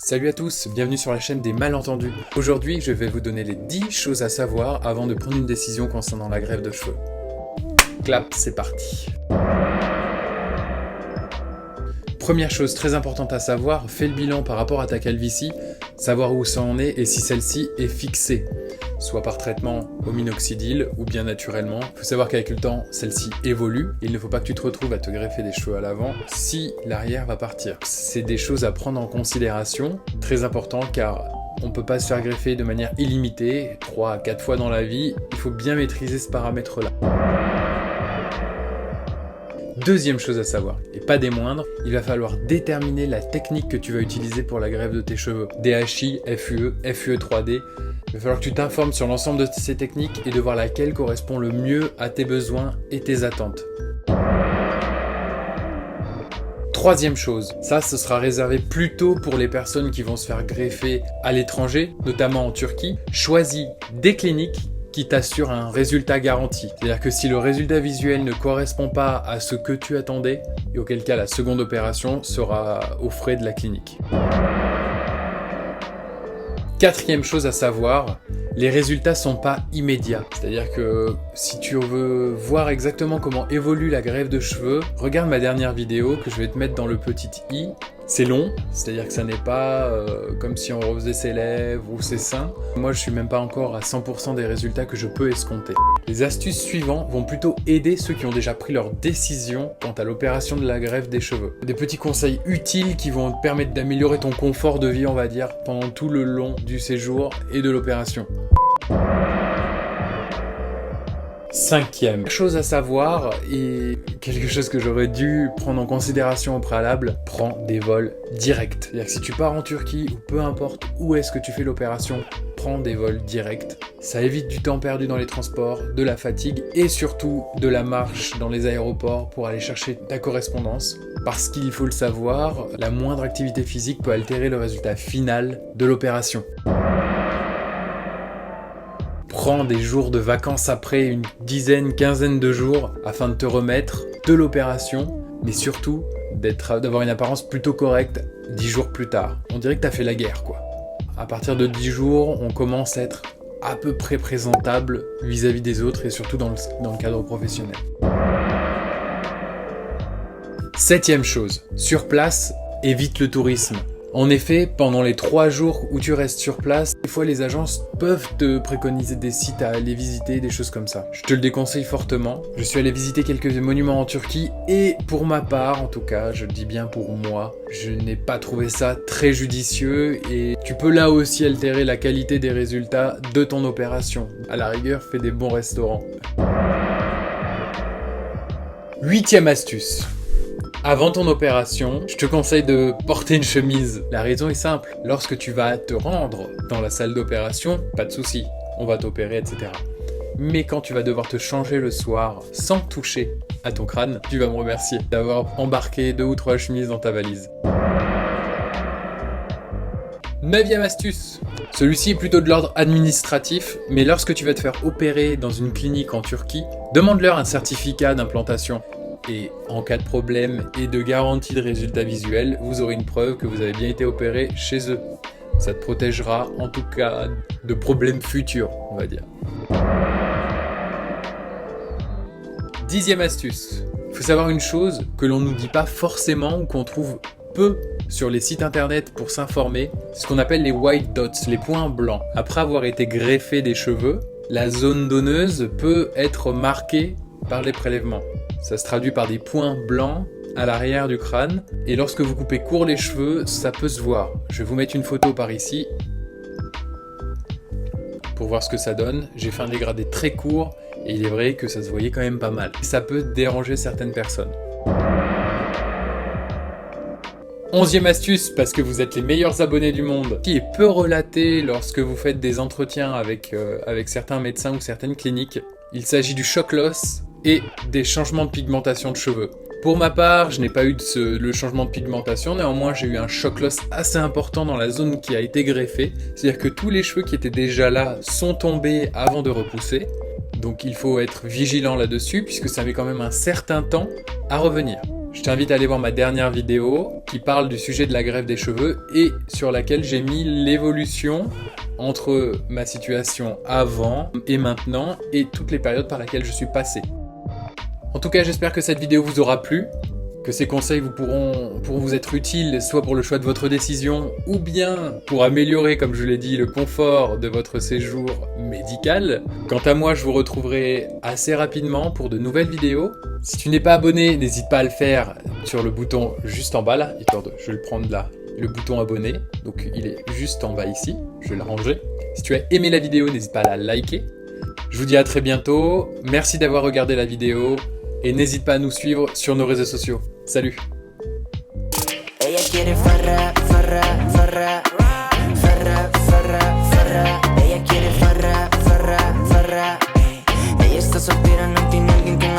Salut à tous, bienvenue sur la chaîne des malentendus. Aujourd'hui, je vais vous donner les 10 choses à savoir avant de prendre une décision concernant la greffe de cheveux. Clap, c'est parti. Première chose très importante à savoir, fais le bilan par rapport à ta calvitie, savoir où ça en est et si celle-ci est fixée, soit par traitement au minoxidil ou bien naturellement. Il faut savoir qu'avec le temps, celle-ci évolue. Il ne faut pas que tu te retrouves à te greffer des cheveux à l'avant si l'arrière va partir. C'est des choses à prendre en considération, très important car on ne peut pas se faire greffer de manière illimitée, 3 à 4 fois dans la vie. Il faut bien maîtriser ce paramètre-là. Deuxième chose à savoir, et pas des moindres, il va falloir déterminer la technique que tu vas utiliser pour la greffe de tes cheveux. DHI, FUE, FUE 3D. Il va falloir que tu t'informes sur l'ensemble de ces techniques et de voir laquelle correspond le mieux à tes besoins et tes attentes. Troisième chose, ça ce sera réservé plutôt pour les personnes qui vont se faire greffer à l'étranger, notamment en Turquie. Choisis des cliniques qui t'assure un résultat garanti. C'est-à-dire que si le résultat visuel ne correspond pas à ce que tu attendais, et auquel cas la seconde opération sera aux frais de la clinique. Quatrième chose à savoir, les résultats sont pas immédiats. C'est-à-dire que si tu veux voir exactement comment évolue la greffe de cheveux, regarde ma dernière vidéo que je vais te mettre dans le petit i. C'est long, c'est-à-dire que ça n'est pas comme si on refaisait ses lèvres ou ses seins. Moi, je suis même pas encore à 100% des résultats que je peux escompter. Les astuces suivantes vont plutôt aider ceux qui ont déjà pris leur décision quant à l'opération de la greffe des cheveux. Des petits conseils utiles qui vont te permettre d'améliorer ton confort de vie, on va dire, pendant tout le long du séjour et de l'opération. Cinquième chose à savoir, et quelque chose que j'aurais dû prendre en considération au préalable, prends des vols directs. C'est-à-dire que si tu pars en Turquie, ou peu importe où est-ce que tu fais l'opération, prends des vols directs. Ça évite du temps perdu dans les transports, de la fatigue et surtout de la marche dans les aéroports pour aller chercher ta correspondance. Parce qu'il faut le savoir, la moindre activité physique peut altérer le résultat final de l'opération. Prends des jours de vacances après une dizaine, quinzaine de jours afin de te remettre de l'opération, mais surtout d'avoir une apparence plutôt correcte 10 jours plus tard. On dirait que tu as fait la guerre, quoi. À partir de 10 jours, on commence à être à peu près présentable vis-à-vis des autres et surtout dans le cadre professionnel. Septième chose, sur place, évite le tourisme. En effet, pendant les 3 jours où tu restes sur place, des fois les agences peuvent te préconiser des sites à aller visiter, des choses comme ça. Je te le déconseille fortement. Je suis allé visiter quelques monuments en Turquie et pour ma part, en tout cas, je le dis bien pour moi, je n'ai pas trouvé ça très judicieux et tu peux là aussi altérer la qualité des résultats de ton opération. À la rigueur, fais des bons restaurants. Huitième astuce. Avant ton opération, je te conseille de porter une chemise. La raison est simple. Lorsque tu vas te rendre dans la salle d'opération, pas de souci, on va t'opérer, etc. Mais quand tu vas devoir te changer le soir sans toucher à ton crâne, tu vas me remercier d'avoir embarqué 2 ou 3 chemises dans ta valise. Neuvième astuce. Celui-ci est plutôt de l'ordre administratif, mais lorsque tu vas te faire opérer dans une clinique en Turquie, demande-leur un certificat d'implantation. Et en cas de problème et de garantie de résultat visuel, vous aurez une preuve que vous avez bien été opéré chez eux. Ça te protégera en tout cas de problèmes futurs, on va dire. 10e astuce. Il faut savoir une chose que l'on ne nous dit pas forcément ou qu'on trouve peu sur les sites internet pour s'informer, c'est ce qu'on appelle les white dots, les points blancs. Après avoir été greffé des cheveux, la zone donneuse peut être marquée par les prélèvements. Ça se traduit par des points blancs à l'arrière du crâne et lorsque vous coupez court les cheveux, ça peut se voir. Je vais vous mettre une photo par ici pour voir ce que ça donne. J'ai fait un dégradé très court et il est vrai que ça se voyait quand même pas mal. Ça peut déranger certaines personnes. 11e astuce, parce que vous êtes les meilleurs abonnés du monde, qui est peu relaté lorsque vous faites des entretiens avec certains médecins ou certaines cliniques. Il s'agit du shock loss et des changements de pigmentation de cheveux. Pour ma part, je n'ai pas eu le changement de pigmentation, néanmoins j'ai eu un shock loss assez important dans la zone qui a été greffée. C'est-à-dire que tous les cheveux qui étaient déjà là sont tombés avant de repousser. Donc il faut être vigilant là-dessus puisque ça met quand même un certain temps à revenir. je t'invite à aller voir ma dernière vidéo qui parle du sujet de la greffe des cheveux et sur laquelle j'ai mis l'évolution entre ma situation avant et maintenant et toutes les périodes par lesquelles je suis passé. En tout cas, j'espère que cette vidéo vous aura plu, que ces conseils pourront vous être utiles, soit pour le choix de votre décision, ou bien pour améliorer, comme je l'ai dit, le confort de votre séjour médical. Quant à moi, je vous retrouverai assez rapidement pour de nouvelles vidéos. Si tu n'es pas abonné, n'hésite pas à le faire sur le bouton juste en bas là, je vais le prendre là, le bouton abonné, donc il est juste en bas ici, je vais le ranger. Si tu as aimé la vidéo, n'hésite pas à la liker. Je vous dis à très bientôt, merci d'avoir regardé la vidéo, et n'hésite pas à nous suivre sur nos réseaux sociaux. Salut! Ella quiere farra, farra, farra.